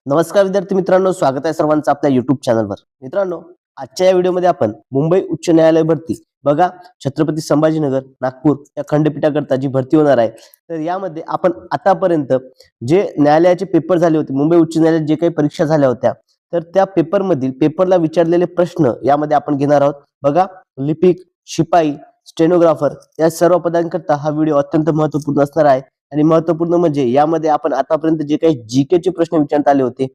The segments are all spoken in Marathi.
नमस्कार विद्यार्थी मित्रांनो, स्वागत आहे सर्वांचं आपल्या युट्यूब चॅनलवर. मित्रांनो, आजच्या या व्हिडिओमध्ये आपण मुंबई उच्च न्यायालय भरती बघा, छत्रपती संभाजीनगर नागपूर या खंडपीठाकरता जी भरती होणार आहे, तर यामध्ये आपण आतापर्यंत जे न्यायालयाचे पेपर झाले होते, मुंबई उच्च न्यायालयात जे काही परीक्षा झाल्या होत्या, तर त्या पेपरला विचारलेले प्रश्न यामध्ये आपण घेणार आहोत. बघा, लिपिक, शिपाई, स्टेनोग्राफर या सर्व पदांकरता हा व्हिडिओ अत्यंत महत्त्वपूर्ण असणार आहे. आणि महत्त्वपूर्ण म्हणजे यामध्ये आपण आतापर्यंत जे काही जीकेचे प्रश्न विचारण्यात आले होते,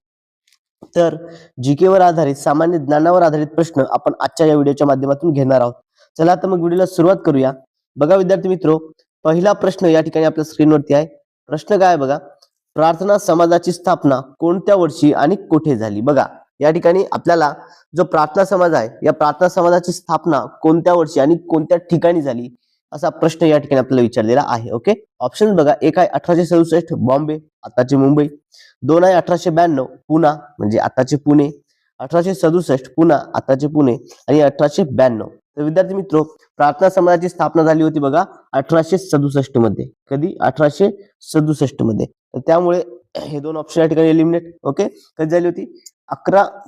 तर जीके वर आधारित, सामान्य ज्ञानावर आधारित प्रश्न आपण आजच्या या व्हिडिओच्या माध्यमातून घेणार आहोत. चला तर मग व्हिडिओला सुरुवात करूया. बघा विद्यार्थी मित्रो, पहिला प्रश्न या ठिकाणी आपल्या स्क्रीनवरती आहे. प्रश्न काय आहे बघा, प्रार्थना समाजाची स्थापना कोणत्या वर्षी आणि कुठे झाली? बघा, या ठिकाणी आपल्याला जो प्रार्थना समाज आहे, या प्रार्थना समाजाची स्थापना कोणत्या वर्षी आणि कोणत्या ठिकाणी झाली असा प्रश्न या ठिकाणी आपल्याला विचारलेला आहे. ओके, ऑप्शन बघा, एक आहे 1867 बॉम्बे, आताचे मुंबई. दोन आहे 1892 पुणा, म्हणजे आताचे पुणे. 1867 पुणा, आताचे पुणे. आणि 1892. तर विद्यार्थी मित्रो, प्रार्थना समाजाची स्थापना झाली होती बघा 1867 मध्ये. कधी? 1867 मध्ये. तर त्यामुळे हे दोन ऑप्शन या ठिकाणी एलिमिनेट. ओके, कधी झाली होती?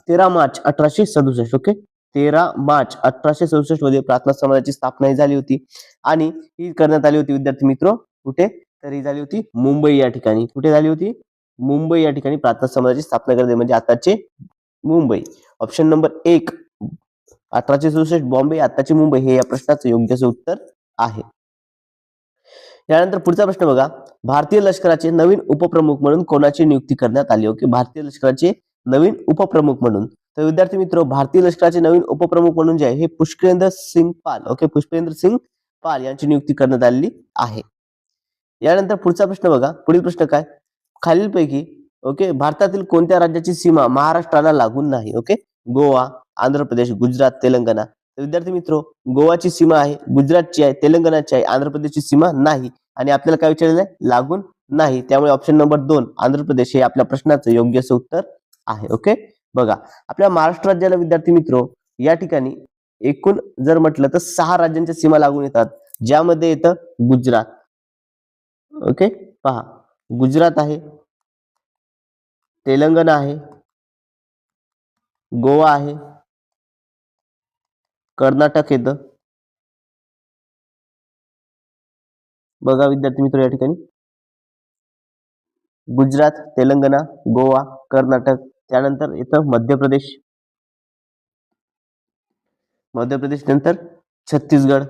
13 मार्च 1867. ओके, 13 मार्च 1867 मध्ये प्रार्थना समाजाची स्थापना झाली होती. आणि ही करण्यात आली होती विद्यार्थी मित्र कुठे? तर ही झाली होती मुंबई या ठिकाणी. कुठे झाली होती? मुंबई या ठिकाणी प्रार्थना समाजाची स्थापना करण्यात, म्हणजे आताचे मुंबई. ऑप्शन नंबर 1 1867 बॉम्बे, आताचे मुंबई हे या प्रश्नाचं योग्य उत्तर आहे. यानंतर पुढचा प्रश्न बघा, भारतीय लष्कराचे नवीन उपप्रमुख म्हणून कोणाची नियुक्ती करण्यात आली? ओके, भारतीय लष्कराचे नवीन उपप्रमुख म्हणून. तर विद्यार्थी मित्र, भारतीय लष्कराचे नवीन उपप्रमुख म्हणून जे आहे हे पुष्पेंद्र सिंग पाल. ओके, पुष्पेंद्र सिंग पाल यांची नियुक्ती करण्यात आलेली आहे. यानंतर पुढचा प्रश्न बघा, पुढील प्रश्न काय, खालीलपैकी ओके भारतातील कोणत्या राज्याची सीमा महाराष्ट्राला लागून नाही? ओके, गोवा, आंध्र प्रदेश, गुजरात, तेलंगणा. तर विद्यार्थी मित्र, गोवाची सीमा आहे, गुजरातची आहे, तेलंगणाची आहे, आंध्र प्रदेशची सीमा नाही. आणि आपल्याला काय विचारलेलं आहे? लागून नाही. त्यामुळे ऑप्शन नंबर 2 आंध्र प्रदेश हे आपल्या प्रश्नाचं योग्य उत्तर आहे. ओके, बघा, आपल्या महाराष्ट्र राज्याला विद्यार्थी मित्र या ठिकाणी एकूण जर म्हटलं तर 6 राज्यांच्या सीमा लागून येतात, ज्यामध्ये येतं गुजरात. ओके, पहा, गुजरात आहे, तेलंगणा आहे, गोवा आहे, कर्नाटक येतं. बघा विद्यार्थी मित्र, या ठिकाणी गुजरात, तेलंगणा, गोवा, कर्नाटक. त्यानंतर येतं मध्य प्रदेश, नंतर छत्तीसगड.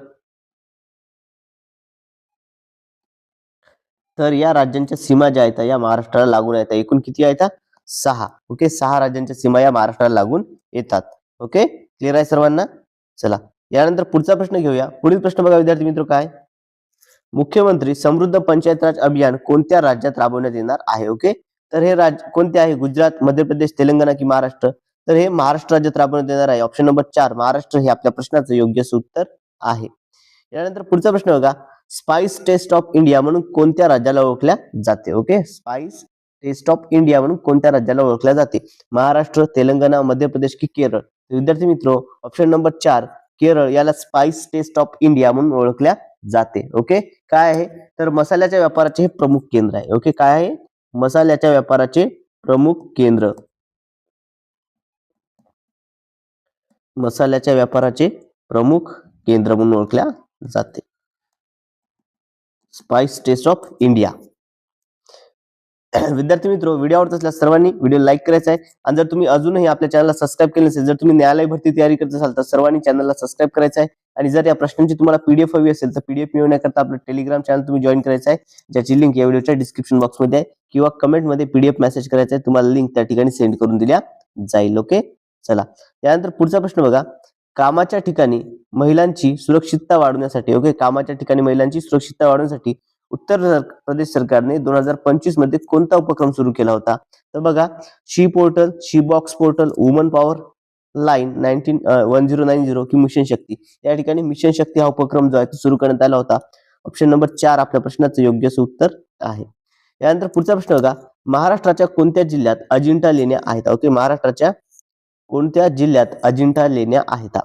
तर या राज्यांच्या सीमा ज्या आहेत या महाराष्ट्राला लागून आहेत. एकूण किती आहेत? 6. ओके, 6 राज्यांच्या सीमा या महाराष्ट्राला लागून येतात. ओके, क्लिअर आहे सर्वांना? चला, यानंतर पुढचा प्रश्न घेऊया. पुढील प्रश्न बघा विद्यार्थी मित्र, काय, मुख्यमंत्री समृद्ध पंचायत राज अभियान कोणत्या राज्यात राबवण्यात येणार आहे? ओके, तर हे राज्य कोणते आहे? गुजरात, मध्य प्रदेश, तेलंगणा की महाराष्ट्र? तर हे महाराष्ट्र राज्यात राबवण्यात येणार आहे. ऑप्शन नंबर 4 महाराष्ट्र हे आपल्या प्रश्नाचं योग्य उत्तर आहे. यानंतर पुढचा प्रश्न बघा, स्पाइस टेस्ट ऑफ इंडिया म्हणून कोणत्या राज्याला ओळखल्या जाते? Okay, spice taste of India म्हणून कोणत्या राज्याला ओळखल्या जाते? महाराष्ट्र, तेलंगणा, मध्य प्रदेश की केरळ? विद्यार्थी मित्र, ऑप्शन नंबर 4 केरळ याला स्पाइस टेस्ट ऑफ इंडिया म्हणून ओळखल्या जाते. ओके, काय आहे? तर मसाल्याच्या व्यापाराचे हे प्रमुख केंद्र आहे. ओके, काय आहे? मसाल्याच्या व्यापाराचे प्रमुख केंद्र. मसाल्याच्या व्यापाराचे प्रमुख केंद्र म्हणून ओळखल्या जाते, स्पाइस टेस्ट ऑफ इंडिया. विद्यार्थी मित्र, व्हिडिओ आवडत असल्यास सर्वांनी व्हिडिओ लाईक करायचा आहे. आणि जर तुम्ही अजूनही आपल्या चॅनलला सबस्क्राईब केले नसेल, जर तुम्ही न्यायालय भरती तयारी करत असाल, तर सर्वांनी चॅनलला सबस्क्राईब करायचं आहे. आणि जर या प्रश्नांची तुम्हाला पीडीएफ हवी असेल, तर पीडीएफ मिळवण्याकरता आपलं टेलिग्राम चॅनल तुम्ही जॉईन करायचं आहे, ज्याची लिंक या व्हिडिओच्या डिस्क्रिप्शन बॉक्समध्ये आहे, किंवा कमेंटमध्ये पीडीएफ मेसेज करायचा आहे, तुम्हाला लिंक त्या ठिकाणी सेंड करून दिल्या जाईल. ओके, चला, यानंतर पुढचा प्रश्न बघा, कामाच्या ठिकाणी महिलांची सुरक्षितता वाढवण्यासाठी, ओके, कामाच्या ठिकाणी महिलांची सुरक्षितता वाढवण्यासाठी उत्तर प्रदेश सरकारने 2025 मध्ये कोणता उपक्रम सुरू केला होता? तर बघा, she portal, she box portal, woman power line 1090 की मिशन शक्ती? या ठिकाणी मिशन शक्ती हा उपक्रम जो आहे तो सुरू करण्यात आला होता. ऑप्शन नंबर 4 आपल्या प्रश्नाचं योग्य उत्तर आहे. यानंतर पुढचा प्रश्न बघा, महाराष्ट्राच्या कोणत्या जिल्ह्यात अजिंठा लेण्या आहेत? ओके, महाराष्ट्राच्या कोणत्या जिल्ह्यात अजिंठा लेण्या आहेत?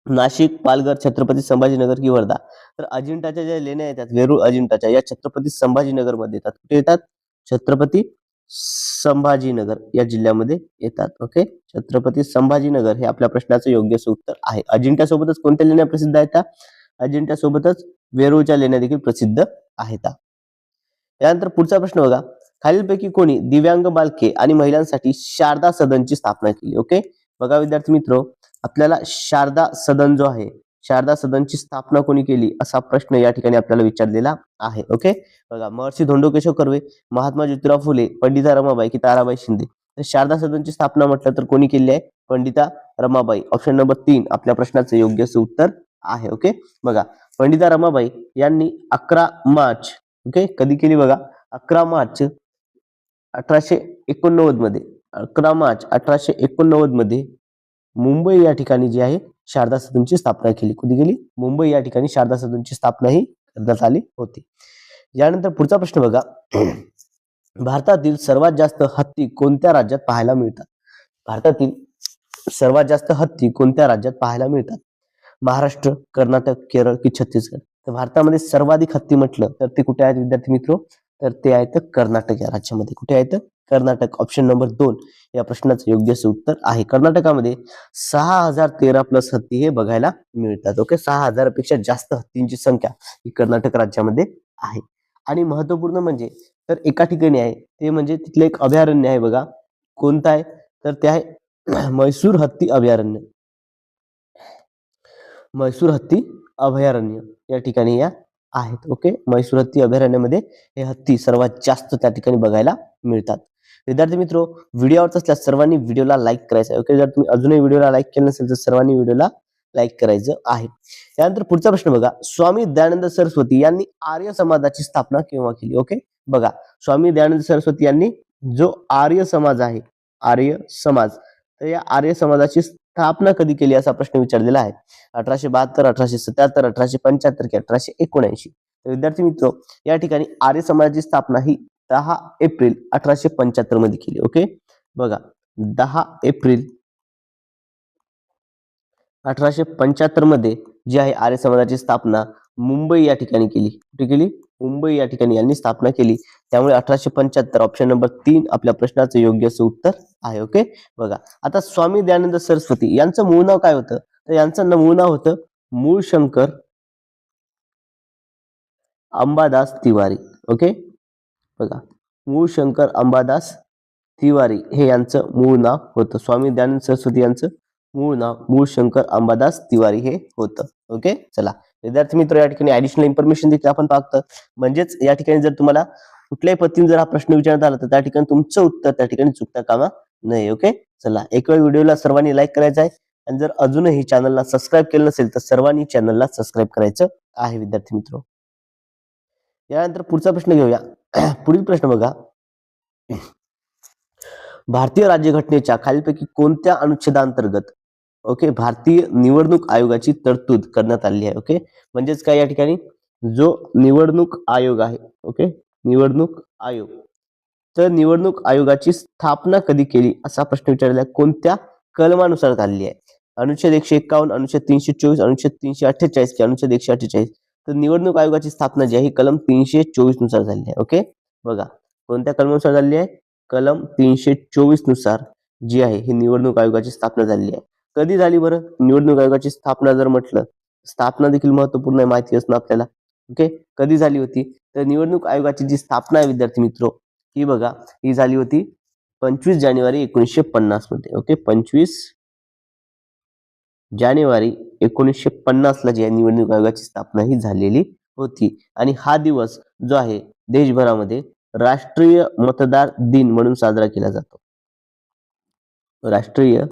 नाशिक, पालघर, छत्रपती संभाजीनगर की वर्धा? तर अजिंठाच्या ज्या लेण्या येतात, वेरूळ अजिंठाच्या, या छत्रपती संभाजीनगर मध्ये येतात. कुठे येतात? छत्रपती संभाजीनगर या जिल्ह्यामध्ये येतात. ओके, छत्रपती संभाजीनगर हे आपल्या प्रश्नाचं योग्य उत्तर आहे. अजिंठ्यासोबतच कोणत्या लेण्या प्रसिद्ध आहेत? अजिंठ्यासोबतच वेरूळच्या लेण्या देखील प्रसिद्ध आहेत. त्यानंतर पुढचा प्रश्न बघा, खालीलपैकी कोणी दिव्यांग बालके आणि महिलांसाठी शारदा सदनची स्थापना केली? ओके, बघा विद्यार्थी मित्र, आपल्याला शारदा सदन जो आहे, शारदा सदनची स्थापना कोणी केली असा प्रश्न या ठिकाणी आपल्याला विचारलेला आहे. ओके, बघा, महर्षी धोंडो केशव कर्वे, महात्मा ज्योतिराव फुले, पंडिता रमाबाई की ताराबाई शिंदे? तर शारदा सदनची स्थापना म्हटलं तर कोणी केली आहे? पंडिता रमाबाई. ऑप्शन नंबर 3 आपल्या प्रश्नाचं योग्य उत्तर आहे. ओके, बघा, पंडिता रमाबाई यांनी 11 मार्च, ओके, कधी केली बघा, 11 मार्च 1889 मध्ये, 11 मार्च 1889 मध्ये मुंबई या ठिकाणी जी आहे शारदा सदनची स्थापना केली. कधी केली? मुंबई या ठिकाणी शारदा सदनची स्थापना ही करण्यात आली होती. यानंतर पुढचा प्रश्न बघा, भारतातील सर्वात जास्त हत्ती कोणत्या राज्यात पाहायला मिळतात? भारतातील सर्वात जास्त हत्ती कोणत्या राज्यात पाहायला मिळतात? महाराष्ट्र, कर्नाटक, केरळ की छत्तीसगड? तर भारतामध्ये सर्वाधिक हत्ती म्हटलं तर ते कुठे आहेत विद्यार्थी मित्र? तर ते आहेत कर्नाटक या राज्यामध्ये. कुठे आहेत? कर्नाटक. ऑप्शन नंबर 2 या प्रश्नाचं योग्य उत्तर आहे. कर्नाटकामध्ये 6013 प्लस हत्ती हे बघायला मिळतात. ओके, 6000 पेक्षा जास्त हत्तींची संख्या ही कर्नाटक राज्यामध्ये आहे. आणि महत्वपूर्ण म्हणजे तर एका ठिकाणी आहे, ते म्हणजे तिथलं एक अभयारण्य आहे बघा. कोणतं आहे? तर ते आहे म्हैसूर हत्ती अभयारण्य. म्हैसूर हत्ती अभयारण्य या ठिकाणी या आहेत. ओके, म्हैसूर हत्ती अभयारण्यामध्ये हे हत्ती सर्वात जास्त त्या ठिकाणी बघायला मिळतात. विद्यार्थी मित्र, व्हिडिओ आवडत असल्यास सर्वांनी व्हिडिओला लाईक करायचं आहे. ओके, जर तुम्ही अजूनही व्हिडिओला लाईक केलं नसेल तर सर्वांनी व्हिडिओला लाईक करायचं आहे. त्यानंतर पुढचा प्रश्न बघा, स्वामी दयानंद सरस्वती यांनी आर्य समाजाची स्थापना केव्हा केली? ओके, बघा, स्वामी दयानंद सरस्वती यांनी जो आर्य समाज आहे, आर्य समाज, तर या आर्य समाजाची स्थापना कधी केली असा प्रश्न विचारलेला आहे. 1872, 1877, 1875 की 1879? तर विद्यार्थी मित्र, या ठिकाणी आर्य समाजाची स्थापना ही 10 एप्रिल 1875 मध्ये केली. ओके, बघा, 10 एप्रिल 1875 मध्ये जी आहे आर्य समाजाची स्थापना मुंबई या ठिकाणी केली. कुठे केली? मुंबई या ठिकाणी यांनी स्थापना केली. त्यामुळे 1875 ऑप्शन नंबर 3 आपल्या प्रश्नाचं योग्य उत्तर आहे. ओके, बघा, आता स्वामी दयानंद सरस्वती यांचं मूळ नाव काय होतं? तर यांचं मूळ नाव होतं मूळशंकर अंबादास तिवारी. ओके, बघा, मूळशंकर अंबादास तिवारी हे यांचं मूळ नाव होतं. स्वामी दयानंद सरस्वती यांचं मूळ नाव मूळशंकर अंबादास तिवारी हे होतं. ओके, चला विद्यार्थी मित्र, या ठिकाणी ऍडिशनल इन्फॉर्मेशन देखील आपण पाहतो. म्हणजेच या ठिकाणी जर तुम्हाला कुठल्याही पद्धतीने जर हा प्रश्न विचारण्यात आला तर त्या ठिकाणी तुमचं उत्तर त्या ठिकाणी चुकता कामा नये. ओके, चला, एक वेळ व्हिडिओला सर्वांनी लाईक करायचं आहे आणि जर अजूनही चॅनलला सबस्क्राईब केलं नसेल तर सर्वांनी चॅनलला सबस्क्राईब करायचं आहे विद्यार्थी मित्र. यानंतर पुढचा प्रश्न घेऊया. पुढील प्रश्न बघा, भारतीय राज्यघटनेच्या खालीलपैकी कोणत्या अनुच्छेदांतर्गत ओके भारतीय निवडणूक आयोगाची तरतूद करण्यात आली आहे? ओके, म्हणजेच काय, या ठिकाणी जो निवडणूक आयोग आहे, ओके, निवडणूक आयोग, तर निवडणूक आयोगाची स्थापना कधी केली असा प्रश्न विचारलेला आहे. कोणत्या कलमानुसार झालेली आहे? अनुच्छेद 151, अनुच्छेद 324, अनुच्छेद 348 की अनुच्छेद 148? तर निवडणूक आयोगाची स्थापना जी आहे ही कलम 324 नुसार झाली आहे. ओके, बघा, कोणत्या कलमानुसार झालेली आहे? कलम 324 नुसार जी आहे ही निवडणूक आयोगाची स्थापना झालेली आहे. कधी झाली बरं निवडणूक आयोगाची स्थापना? जर म्हटलं, स्थापना देखील महत्वपूर्ण आहे, माहिती असणं आपल्याला. ओके, कधी झाली होती? तर निवडणूक आयोगाची जी स्थापना आहे विद्यार्थी मित्र, ही बघा, ही झाली होती 25 जानेवारी 1950 मध्ये. ओके, 25 जानेवारी 1950 ला जी निवडणूक आयोगाची स्थापना ही झालेली होती. आणि हा दिवस जो आहे देशभरामध्ये राष्ट्रीय मतदार दिन म्हणून साजरा केला जातो. राष्ट्रीय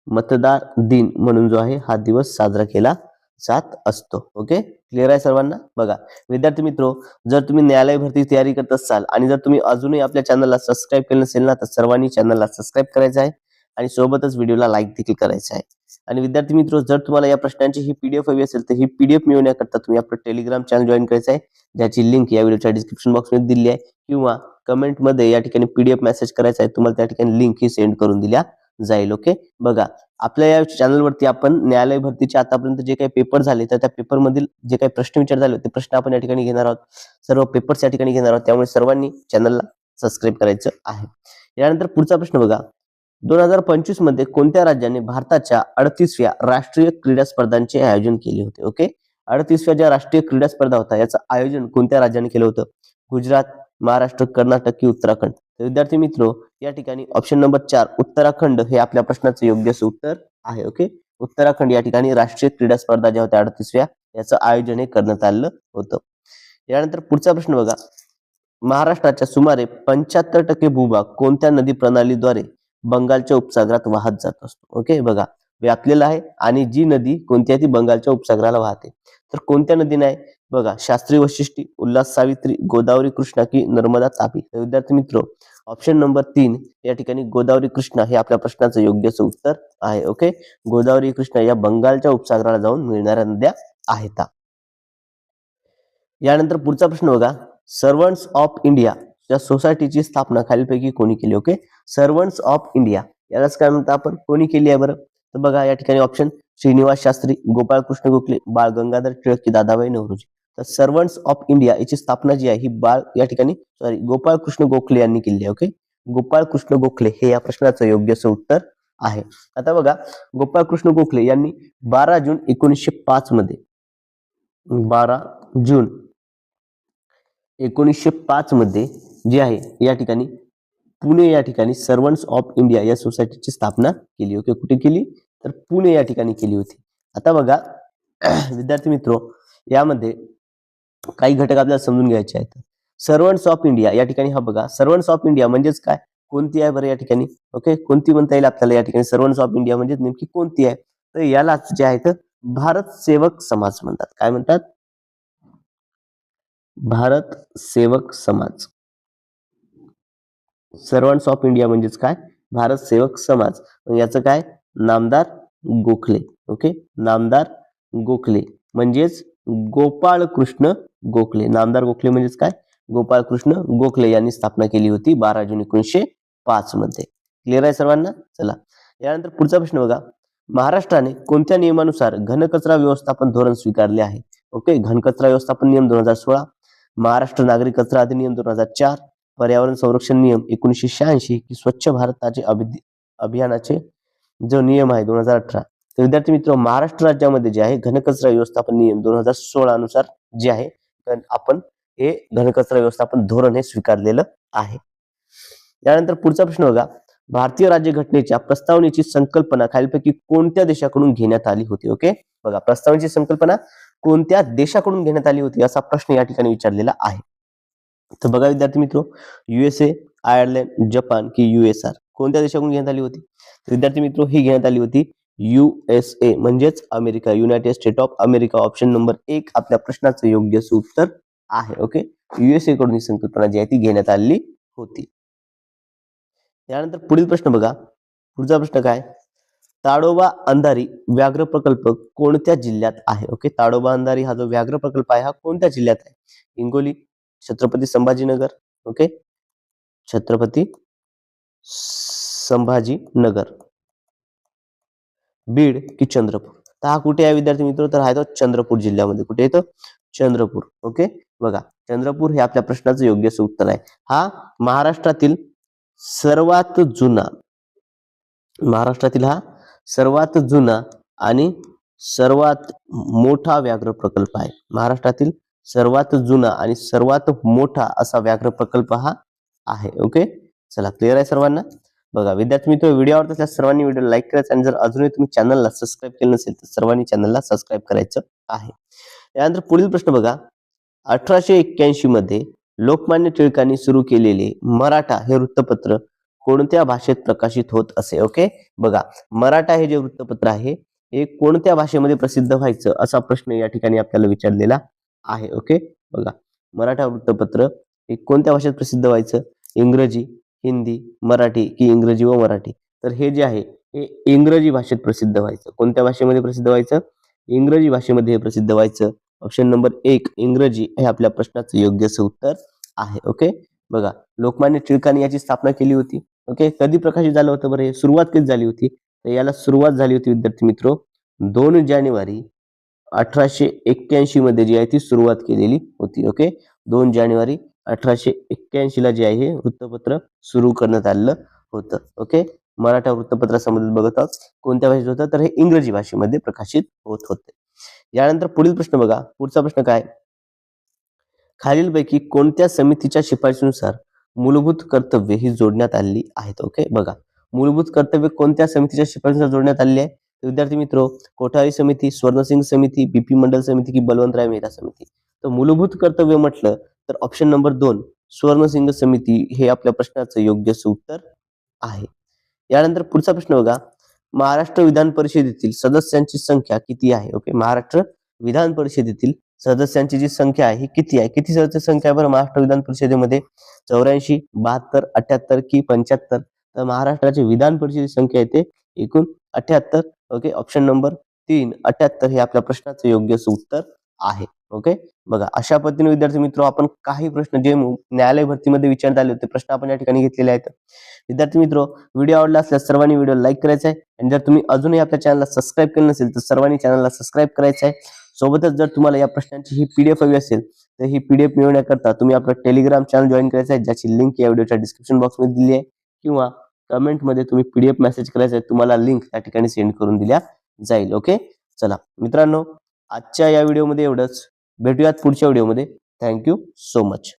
मतदार दिन म्हणून जो आहे हा दिवस साजरा केला जात असतो. ओके, क्लिअर आहे सर्वांना? बघा विद्यार्थी मित्र, जर तुम्ही न्यायालय भरती तयारी करत असाल आणि जर तुम्ही अजूनही आपल्या चॅनलला सबस्क्राईब केलं नसेल ना, तर सर्वांनी चॅनलला सबस्क्राईब करायचं आहे आणि सोबतच व्हिडिओला लाईक देखील करायचं आहे. आणि विद्यार्थी मित्र, जर तुम्हाला या प्रश्नांची ही पीडीएफ हवी असेल तर ही पीडीएफ मिळवण्याकरता तुम्ही आपलं टेलिग्राम चॅनल जॉईन करायचं आहे, ज्याची लिंक या व्हिडिओच्या डिस्क्रिप्शन बॉक्समध्ये दिली आहे, किंवा कमेंटमध्ये या ठिकाणी पीडीएफ मेसेज करायचा आहे, तुम्हाला त्या ठिकाणी लिंक ही सेंड करून दिल्या जाईल. ओके, बघा, आपल्या या चॅनलवरती आपण न्यायालय भरतीचे आतापर्यंत जे काही पेपर झाले तर त्या पेपर मधील जे काही प्रश्न विचार झाले ते प्रश्न आपण या ठिकाणी घेणार आहोत. सर्व पेपर्स या ठिकाणी घेणार आहोत. त्यामुळे सर्वांनी चॅनलला सबस्क्राईब करायचं आहे. यानंतर पुढचा प्रश्न बघा, 2025 मध्ये कोणत्या राज्याने भारताच्या 38व्या राष्ट्रीय क्रीडा स्पर्धांचे आयोजन केले होते? ओके, 38व्या ज्या राष्ट्रीय क्रीडा स्पर्धा होता याचं आयोजन कोणत्या राज्याने केलं होतं? गुजरात, महाराष्ट्र, कर्नाटक की उत्तराखंड? तर विद्यार्थी मित्रो, या ठिकाणी ऑप्शन नंबर 4 उत्तराखंड हे आपल्या प्रश्नाचं योग्य उत्तर आहे. ओके, उत्तराखंड या ठिकाणी राष्ट्रीय क्रीडा स्पर्धा ज्या होत्या 38व्या याचं आयोजन हे करण्यात आलं होतं. यानंतर पुढचा प्रश्न बघा, महाराष्ट्राच्या सुमारे 75% भूभाग कोणत्या नदी प्रणालीद्वारे बंगालच्या उपसागरात वाहत जात असतो? ओके, बघा व्यापलेला आहे आणि जी नदी कोणती आहे ती बंगालच्या उपसागराला वाहते. तर कोणत्या नदीने आहे? बघा, शास्त्री वशिष्ठी, उल्हास सावित्री, गोदावरी कृष्णा की नर्मदा तापी? तर विद्यार्थी मित्रो, ऑप्शन नंबर 3 या ठिकाणी गोदावरी कृष्णा हे आपल्या प्रश्नाचं योग्य उत्तर आहे. ओके, गोदावरी कृष्णा या बंगालच्या उपसागराला जाऊन मिळणाऱ्या नद्या आहेत. यानंतर पुढचा प्रश्न बघा, सर्वंट्स ऑफ इंडिया या सोसायटीची स्थापना खालीलपैकी कोणी केली? ओके, सर्वंट्स ऑफ इंडिया यालाच काय म्हणतात आपण, कोणी केली आहे बरं? तर बघा या ठिकाणी ऑप्शन श्रीनिवास शास्त्री, गोपाळकृष्ण गोखले, बाळ गंगाधर टिळक की दादाभाई नौरोजी? तर सर्वंट्स ऑफ इंडिया याची स्थापना जी आहे ही गोपाळकृष्ण गोखले यांनी केली आहे. ओके, गोपाळकृष्ण गोखले हे या प्रश्नाचं योग्य उत्तर आहे. आता बघा, गोपाळकृष्ण गोखले यांनी 12 जून 1905 मध्ये 12 जून 1905 मध्ये जे आहे या ठिकाणी पुणे या ठिकाणी सर्वंट्स ऑफ इंडिया या सोसायटीची स्थापना केली. ओके, कुठे केली? तर पुणे या ठिकाणी केली होती. आता बघा विद्यार्थी मित्रो, यामध्ये काही घटक आपल्याला समजून घ्यायचे आहेत. सर्वंट्स ऑफ इंडिया या ठिकाणी हा बघा, सर्वंट्स ऑफ इंडिया म्हणजेच काय, कोणती आहे बरं या ठिकाणी? ओके, कोणती म्हणता येईल आपल्याला या ठिकाणी? सर्वंट्स ऑफ इंडिया म्हणजे नेमकी कोणती आहे? तर यालाच जे आहे तर भारत सेवक समाज म्हणतात. काय म्हणतात? भारत सेवक समाज. सर्वंट्स ऑफ इंडिया म्हणजेच काय? भारत सेवक समाज. याचं काय? नामदार गोखले. ओके, नामदार गोखले म्हणजेच गोपाळकृष्ण गोखले. नामदार गोखले म्हणजेच काय? गोपाळकृष्ण गोखले यांनी स्थापना केली होती 12 जून 1905 मध्ये. क्लिअर आहे सर्वांना? चला, यानंतर पुढचा प्रश्न बघा, महाराष्ट्राने कोणत्या नियमानुसार घनकचरा व्यवस्थापन धोरण स्वीकारले आहे? ओके, घनकचरा व्यवस्थापन नियम 2016, महाराष्ट्र नागरी कचरा अधिनियम 2004, पर्यावरण संरक्षण नियम 1986 की स्वच्छ भारताचे अभियानाचे जो नियम आहे 2018? तर विद्यार्थी मित्र, महाराष्ट्र राज्यामध्ये जे आहे घनकचरा व्यवस्थापन नियम 2016 अनुसार जे आहे आपण हे घनकचरा व्यवस्थापन धोरण हे स्वीकारलेलं आहे. यानंतर पुढचा प्रश्न बघा, भारतीय राज्यघटनेच्या प्रस्तावनेची संकल्पना खालीलपैकी कोणत्या देशाकडून घेण्यात आली होती? ओके, बघा प्रस्तावनेची संकल्पना कोणत्या देशाकडून घेण्यात आली होती असा प्रश्न या ठिकाणी विचारलेला आहे. तर बघा विद्यार्थी मित्रो, USA, आयर्लंड, जपान की USR? कोणत्या देशाकडून घेण्यात आली होती? विद्यार्थी मित्रो, ही घेण्यात आली होती USA म्हणजेच America, United state of America. Option number 1 आपल्या प्रश्नाचं योग्य उत्तर आहे. ओके, USA कडून ही संकल्पना जी आहे ती घेण्यात आली होती. यानंतर पुढील प्रश्न बघा, पुढचा प्रश्न काय, ताडोबा अंधारी व्याघ्र प्रकल्प कोणत्या जिल्ह्यात आहे? ओके, ताडोबा अंधारी हा जो व्याघ्र प्रकल्प आहे हा कोणत्या जिल्ह्यात आहे? हिंगोली, छत्रपती संभाजीनगर, ओके, छत्रपती संभाजीनगर, बीड की चंद्रपूर? तर हा कुठे आहे विद्यार्थी मित्र? तर हा तो चंद्रपूर जिल्ह्यामध्ये. कुठे येतो? चंद्रपूर. ओके, बघा चंद्रपूर हे आपल्या प्रश्नाचं योग्य उत्तर आहे. हा महाराष्ट्रातील सर्वात जुना आणि सर्वात मोठा व्याघ्र प्रकल्प आहे. महाराष्ट्रातील सर्वात जुना आणि सर्वात मोठा असा व्याघ्र प्रकल्प हा आहे. ओके, चला क्लिअर आहे सर्वांना? बघा विद्यार्थी मित्र, व्हिडिओ आवडत असल्यास सर्वांनी व्हिडिओ लाईक करायचा आणि जर अजूनही तुम्ही चॅनलला सबस्क्राईब केलं नसेल तर सर्वांनी चॅनलला सबस्क्राईब करायचं आहे. यानंतर पुढील प्रश्न बघा, 1881 मध्ये लोकमान्य टिळकांनी सुरू केलेले मराठा हे वृत्तपत्र कोणत्या भाषेत प्रकाशित होत असे? ओके, बघा मराठा हे जे वृत्तपत्र आहे हे कोणत्या भाषेमध्ये प्रसिद्ध व्हायचं असा प्रश्न या ठिकाणी आपल्याला विचारलेला आहे. ओके, बघा मराठा वृत्तपत्र हे कोणत्या भाषेत प्रसिद्ध व्हायचं? इंग्रजी, हिंदी, मराठी की इंग्रजी व मराठी? तर हे जे आहे हे इंग्रजी भाषेत प्रसिद्ध व्हायचं. कोणत्या भाषेमध्ये प्रसिद्ध व्हायचं? इंग्रजी भाषेमध्ये हे प्रसिद्ध व्हायचं. ऑप्शन नंबर 1 इंग्रजी हे आपल्या प्रश्नाचं योग्य उत्तर आहे. ओके, बघा लोकमान्य टिळकांनी याची स्थापना केली होती. ओके, कधी प्रकाशित झालं होतं बरं? हे सुरुवात कधी झाली होती? तर याला सुरुवात झाली होती विद्यार्थी मित्रो 2 जानेवारी 1881 मध्ये जी आहे ती सुरुवात केलेली होती. ओके, 2 जानेवारी 1881 ला जे आहे हे वृत्तपत्र सुरू करण्यात आलेलं होतं. ओके, मराठा वृत्तपत्रासंबंधित बघत आहोत. कोणत्या भाषेत होतं तर हे इंग्रजी भाषेमध्ये प्रकाशित होत होते. यानंतर पुढील प्रश्न बघा. पुढचा प्रश्न काय, खालीलपैकी कोणत्या समितीच्या शिफारशीनुसार मूलभूत कर्तव्ये ही जोडण्यात आलेली आहेत. ओके, बघा मूलभूत कर्तव्य कोणत्या समितीच्या शिफारशीनुसार जोडण्यात आलेली आहे. विद्यार्थी मित्रो, कोठारी समिती, स्वर्णसिंग समिती, बीपी मंडल समिती की बलवंतराय मेहता समिती. तर मूलभूत कर्तव्य म्हटलं तर ऑप्शन नंबर 2 स्वर्णसिंग समिती हे आपल्या प्रश्नाचं योग्य उत्तर आहे. यानंतर पुढचा प्रश्न बघा, महाराष्ट्र विधान परिषदेतील सदस्यांची संख्या किती आहे. ओके, महाराष्ट्र विधान परिषदेतील सदस्यांची जी संख्या आहे ही किती आहे. किती सदस्य संख्या आहे बरं महाराष्ट्र विधान परिषदेमध्ये, 84, 72, 78 की 75. तर महाराष्ट्राची विधान परिषदेची संख्या येते एकूण 78. ओके, ऑप्शन नंबर 3 78 हे आपल्या प्रश्नाचं योग्य उत्तर आहे. ओके, बघा अशा पद्धतीने विद्यार्थी मित्र आपण काही प्रश्न जे न्यायालय भरतीमध्ये विचारण्यात आले होते प्रश्न आपण या ठिकाणी घेतलेले आहेत. विद्यार्थी मित्र, व्हिडिओ आवडला असल्यास सर्वांनी व्हिडिओ लाईक करायचा आहे आणि जर तुम्ही अजूनही आपल्या चॅनलला सबस्क्राईब केलं नसेल तर सर्वांनी चॅनलला सबस्क्राईब करायचं आहे. सोबतच जर तुम्हाला या प्रश्नांची ही पीडीएफ हवी असेल तर ही पीडीएफ मिळवण्याकरता तुम्ही आपलं टेलिग्राम चॅनल जॉईन करायचं आहे, ज्याची लिंक या व्हिडिओच्या डिस्क्रिप्शन बॉक्समध्ये दिली आहे, किंवा कमेंटमध्ये तुम्ही पीडीएफ मेसेज करायचा आहे, तुम्हाला लिंक त्या ठिकाणी सेंड करून दिल्या जाईल. ओके, चला मित्रांनो, आजच्या या व्हिडिओमध्ये एवढंच. भेटूयात पुढच्या व्हिडिओमध्ये. Thank you so much.